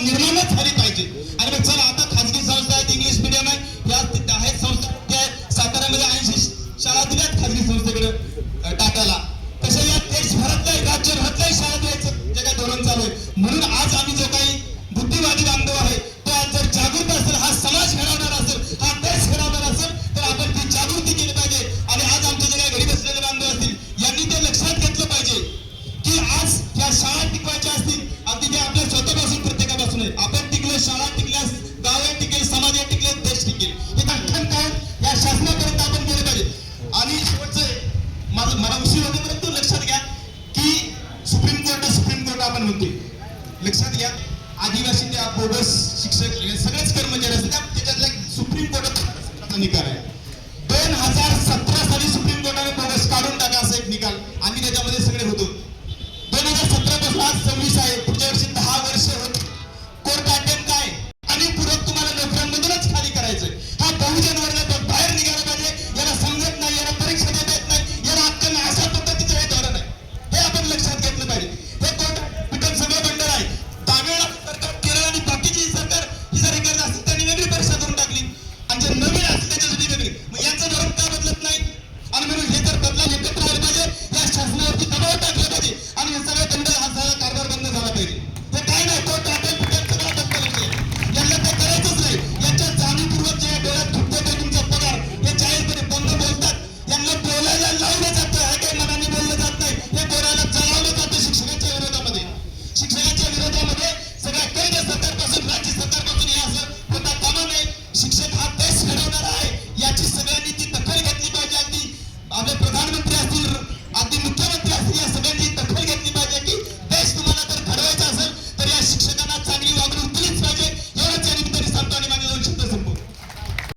निर्माणच झाली पाहिजे. आणि मग चला आता खाजगी संस्था आहेत, इंग्लिश मीडियम आहे, या आहेत संस्था साताऱ्यामध्ये 80 शाळा दिल्यात खाजगी संस्थेकडे टाकायला. तसं या देशभरातल्या राज्यभरातल्या शाळा द्यायचं जे काही धोरण चालू आहे. म्हणून आज आम्ही जो काही बुद्धिवादी बांधव आहे तो आज जर जागृत असेल, हा समाज घडवणार असेल, हा देश घडवणार असेल, तर आपण ती जागृती केली पाहिजे. आणि आज आमच्या जे काही घरी बसलेले बांधव असतील यांनी ते लक्षात घेतलं पाहिजे की आज या शाळा टिकवायच्या असतील, अगदी ते आपल्या स्वतःपासून प्रत्येकापासून आहे. आपण टिकले, शाळा टिकल्यास गाव टिकेल, समाज टिकले, देश टिकेल. हे अख्खं काय या शासनापर्यंत आपण केलं पाहिजे. आणि शेवटचं मला उशीर होतेपर्यंत लक्षात घ्या की सुप्रीम कोर्ट आपण म्हणतोय, लक्षात घ्या आदिवासी त्या बोगस शिक्षक सगळेच कर्मचारी असतात, त्याच्यातला सुप्रीम कोर्टाचा निकाल आहे.